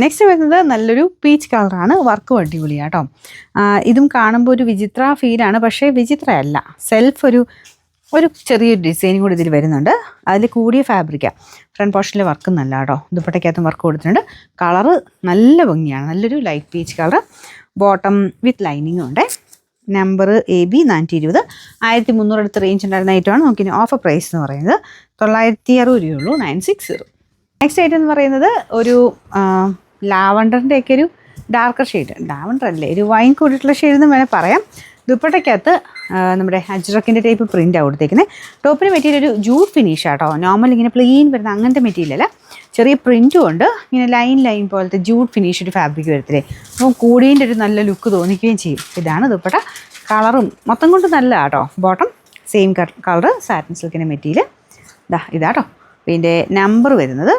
Next വരുന്നത് നല്ലൊരു peach കളറാണ്, വർക്കും അടിപൊളിയാണ് കേട്ടോ. ഇതും കാണുമ്പോൾ ഒരു വിചിത്ര ഫീലാണ്, പക്ഷേ വിചിത്രയല്ല. സെൽഫ് ഒരു ചെറിയൊരു ഡിസൈനും കൂടി ഇതിൽ വരുന്നുണ്ട്. അതിൽ കൂടിയ ഫാബ്രിക്കാണ്. ഫ്രണ്ട് പോർഷനിലെ വർക്കും നല്ല കേട്ടോ. ദുപ്പട്ടയ്ക്കകത്തും വർക്ക് കൊടുത്തിട്ടുണ്ട്. കളറ് നല്ല ഭംഗിയാണ്, നല്ലൊരു ലൈറ്റ് പീച്ച് കളർ. ബോട്ടം വിത്ത് ലൈനിങ്ങും ഉണ്ട്. Number AB 420. 1300 അടുത്ത് റേഞ്ച് ഉണ്ടായിരുന്ന ഐറ്റമാണ്. നമുക്കിനി ഓഫർ പ്രൈസ് എന്ന് പറയുന്നത് 960 രൂപയുള്ളൂ. 960. നെക്സ്റ്റ് ഐറ്റം എന്ന് പറയുന്നത് ഒരു ലാവണ്ടറിൻ്റെയൊക്കെ ഒരു ഡാർക്കർ ഷെയ്ഡ്. ലാവണ്ടർ അല്ലേ, ഒരു വൈൻ കൂടിയിട്ടുള്ള ഷെയ്ഡ് എന്ന് വേണേൽ പറയാം. ദുപ്പട്ടയ്ക്കകത്ത് നമ്മുടെ അജ്രക്കിൻ്റെ ടൈപ്പ് പ്രിൻ്റാണ് കൊടുത്തേക്കുന്നത്. ടോപ്പിന് മെറ്റീരിയൽ ഒരു ജൂട്ട് ഫിനിഷ് ആട്ടോ. നോർമൽ ഇങ്ങനെ പ്ലെയിൻ വരുന്ന അങ്ങനത്തെ മെറ്റീരിയൽ അല്ല, ചെറിയ പ്രിൻറ്റും ഉണ്ട്. ഇങ്ങനെ ലൈൻ പോലത്തെ ജൂട്ട് ഫിനിഷ് ഒരു ഫാബ്രിക് വരത്തില്ലേ, അപ്പം കൂടീൻ്റെ ഒരു നല്ല ലുക്ക് തോന്നിക്കുകയും ചെയ്യും. ഇതാണ് ദുപ്പട്ട. കളറും മൊത്തം കൊണ്ട് നല്ല കേട്ടോ. ബോട്ടം സെയിം കളറ്, സാറ്റിൻ സിൽക്കിൻ്റെ മെറ്റീരിയൽ. ഇതാട്ടോ. ഇതിൻ്റെ നമ്പർ വരുന്നത്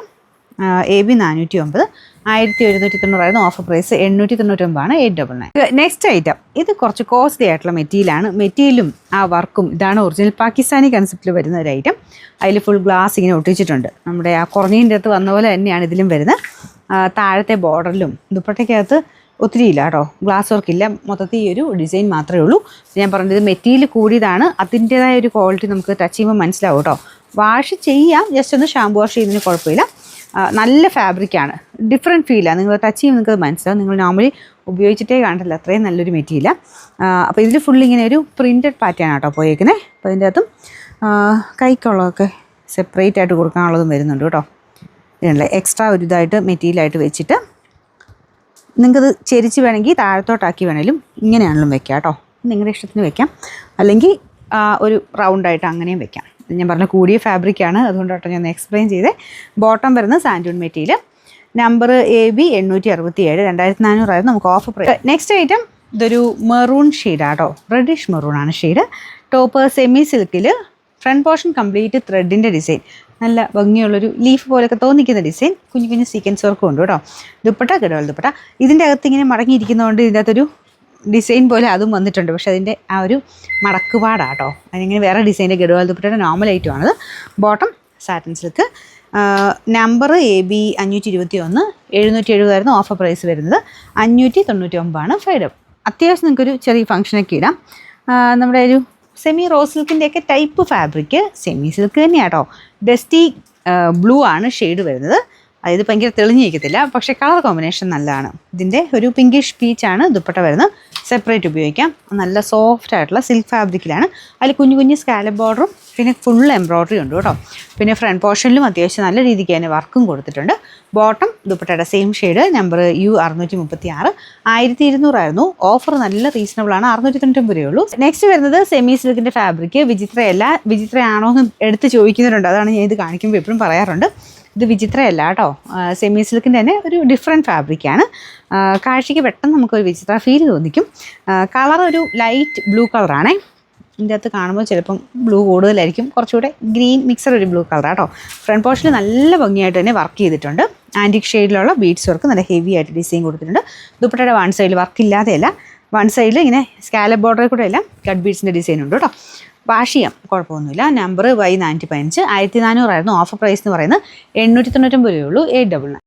AB 409. 1790 offer price 899 899. Next item, ഇത് കുറച്ച് കോസ്റ്റ്ലി ആയിട്ടുള്ള മെറ്റീരിയലാണ്. മെറ്റീരിയലും ആ വർക്കും ഇതാണ് ഒറിജിനൽ പാകിസ്ഥാനി കൺസെപ്റ്റിൽ വരുന്ന ഒരു ഐറ്റം. അതിൽ ഫുൾ ഗ്ലാസ് ഇങ്ങനെ ഒട്ടിച്ചിട്ടുണ്ട്. നമ്മുടെ ആ കുറഞ്ഞതിൻ്റെ അകത്ത് വന്ന പോലെ തന്നെയാണ് ഇതിലും വരുന്നത്. താഴത്തെ ബോർഡറിലും ദുപ്പട്ടയ്ക്കകത്ത് ഒത്തിരി ഇല്ല കേട്ടോ, ഗ്ലാസ് വർക്കില്ല. മൊത്തത്തിൽ ഈ ഒരു ഡിസൈൻ മാത്രമേ ഉള്ളൂ. ഞാൻ പറഞ്ഞത് മെറ്റീരിയൽ കൂടിയതാണ്, അതിൻ്റേതായ ഒരു ക്വാളിറ്റി നമുക്ക് ടച്ച് ചെയ്യുമ്പോൾ മനസ്സിലാവും കേട്ടോ. വാഷ് ചെയ്യാം, ജസ്റ്റ് ഒന്ന് ഷാമ്പു വാഷ് ചെയ്യുന്നതിന് കുഴപ്പമില്ല. നല്ല ഫാബ്രിക്കാണ്, ഡിഫറെൻറ്റ് ഫീലാണ്. നിങ്ങൾ ടച്ച് ചെയ്യുമ്പോൾ നിങ്ങൾക്ക് മനസ്സിലാവും. നിങ്ങൾ നോർമലി ഉപയോഗിച്ചിട്ടേ കണ്ടില്ല, അത്രയും നല്ലൊരു മെറ്റീരിയലാണ്. അപ്പോൾ ഇതിൽ ഫുൾ ഇങ്ങനെ ഒരു പ്രിൻറ്റഡ് പാറ്റേൺ ആട്ടോ പോയേക്കുന്നത്. അപ്പോൾ അതിൻ്റെ അകത്തും കൈക്കുള്ളതൊക്കെ സെപ്പറേറ്റ് ആയിട്ട് കൊടുക്കാനുള്ളതും വരുന്നുണ്ട് കേട്ടോ. ഇതിനുള്ള എക്സ്ട്രാ ഒരു ഇതായിട്ട് മെറ്റീരിയലായിട്ട് വെച്ചിട്ട് നിങ്ങൾക്കത് ചെരിച്ച് വേണമെങ്കിൽ താഴത്തോട്ടാക്കി വേണമെങ്കിലും ഇങ്ങനെയാണെങ്കിലും വെക്കാം കേട്ടോ. നിങ്ങളുടെ ഇഷ്ടത്തിന് വെക്കാം, അല്ലെങ്കിൽ ഒരു റൗണ്ടായിട്ട് അങ്ങനെയും വെക്കാം. ഞാൻ പറഞ്ഞ കൂടിയ ഫാബ്രിക്കാണ്, അതുകൊണ്ടാട്ടോ ഞാൻ എക്സ്പ്ലെയിൻ ചെയ്തേ. ബോട്ടം വരുന്നത് സാൻഡൂൺ മെറ്റീരിയൽ. Number AB 867. 2400 നമുക്ക് ഓഫർ പ്രൈസ്. നെക്സ്റ്റ് ഐറ്റം ഇതൊരു മെറൂൺ ഷെയ്ഡാട്ടോ, റെഡിഷ് മെറൂണാണ് ഷെയ്ഡ്. ടോപ്പ് സെമി സിൽക്കിൽ ഫ്രണ്ട് പോർഷൻ കംപ്ലീറ്റ് ത്രെഡിൻ്റെ ഡിസൈൻ, നല്ല ഭംഗിയുള്ളൊരു ലീഫ് പോലെയൊക്കെ തോന്നിക്കുന്ന ഡിസൈൻ. കുഞ്ഞു സീക്വൻസ് വർക്കും ഉണ്ട് കേട്ടോ. ദുപ്പട്ട ഗഡോൾ ദുപ്പട്ട. ഇതിൻ്റെ അകത്ത് ഇങ്ങനെ മടങ്ങിയിരിക്കുന്നതുകൊണ്ട് ഇതിൻ്റെ അകത്തൊരു ഡിസൈൻ പോലെ അതും വന്നിട്ടുണ്ട്. പക്ഷേ അതിൻ്റെ ആ ഒരു മടക്കുപാടാട്ടോ. അതിനിങ്ങനെ വേറെ ഡിസൈൻ്റെ ഗഡോൾ ദുപ്പട്ടയുടെ നോർമൽ ഐറ്റമാണത്. Bottom satin silk. Number AB 521. 770 offer price വരുന്നത്. 599 ഫ്രൈഡം. അത്യാവശ്യം നിങ്ങൾക്കൊരു ചെറിയ ഫംഗ്ഷനൊക്കെ ഇടാം. നമ്മുടെ ഒരു സെമി റോസ് സിൽക്കിൻ്റെയൊക്കെ ടൈപ്പ് ഫാബ്രിക്, സെമി സിൽക്ക് തന്നെയാട്ടോ. ഡസ്റ്റി ബ്ലൂ ആണ് ഷെയ്ഡ് വരുന്നത്. അതായത് ഭയങ്കര തെളിഞ്ഞിരിക്കത്തില്ല, പക്ഷേ കളർ കോമ്പിനേഷൻ നല്ലതാണ്. ഇതിൻ്റെ ഒരു പിങ്കിഷ് പീച്ചാണ് ദുപ്പട്ട വരുന്നത്. സെപ്പറേറ്റ് ഉപയോഗിക്കാം. നല്ല സോഫ്റ്റ് ആയിട്ടുള്ള സിൽക്ക് ഫാബ്രിക്കിലാണ്. അതിൽ കുഞ്ഞു സ്കാലപ്പ് ബോർഡറും പിന്നെ ഫുൾ എംബ്രോയ്ഡറി ഉണ്ട് കേട്ടോ. പിന്നെ ഫ്രണ്ട് പോർഷനിലും അത്യാവശ്യം നല്ല രീതിക്ക് തന്നെ വർക്കും കൊടുത്തിട്ടുണ്ട്. ബോട്ടം ദുപ്പട്ടയുടെ same shade. Number U 636. 1200 offer നല്ല റീസണബിൾ ആണ്. 699 രൂപയുള്ളൂ. നെക്സ്റ്റ് വരുന്നത് സെമി സിൽക്കിൻ്റെ ഫാബ്രിക്. വിചിത്രയാണോ എന്ന് എടുത്ത് ചോദിക്കുന്നുണ്ട്. അതാണ് ഞാൻ ഇത് കാണിക്കുമ്പോൾ എപ്പോഴും പറയാറുണ്ട്. ഇത് വിചിത്രയല്ല കേട്ടോ, സെമി സിൽക്കിൻ്റെ തന്നെ ഒരു ഡിഫറെൻറ്റ് ഫാബ്രിക്കാണ്. കാഴ്ചയ്ക്ക് പെട്ടെന്ന് നമുക്കൊരു വിചിത്ര ഫീൽ തോന്നിക്കും. കളർ ഒരു ലൈറ്റ് ബ്ലൂ കളറാണേ. ഇതിൻ്റെ അകത്ത് കാണുമ്പോൾ ചിലപ്പം ബ്ലൂ കൂടുതലായിരിക്കും, കുറച്ചുകൂടെ ഗ്രീൻ മിക്സർ ഒരു ബ്ലൂ കളറാണ് കേട്ടോ. ഫ്രണ്ട് പോർഷനിൽ നല്ല ഭംഗിയായിട്ട് തന്നെ വർക്ക് ചെയ്തിട്ടുണ്ട്. ആൻറ്റിക് ഷെയ്ഡിലുള്ള ബീഡ്സ് വർക്ക് നല്ല ഹെവി ആയിട്ട് ഡിസൈൻ കൊടുത്തിട്ടുണ്ട്. ദുപ്പട്ടയുടെ വൺ സൈഡിൽ വർക്ക് ഇല്ലാതെയല്ല, വൺ സൈഡിൽ ഇങ്ങനെ സ്കാലപ്പ് ബോർഡറിൽ കൂടെ എല്ലാം കട്ട് ബീഡ്സിൻ്റെ ഡിസൈൻ ഉണ്ട് കേട്ടോ. വാഷ് ചെയ്യാം, കുഴപ്പമൊന്നുമില്ല. Number Y 415. 1400 ഓഫർ പ്രൈസ് എന്ന് പറയുന്നത് 899 രൂപയുള്ളൂ. 899.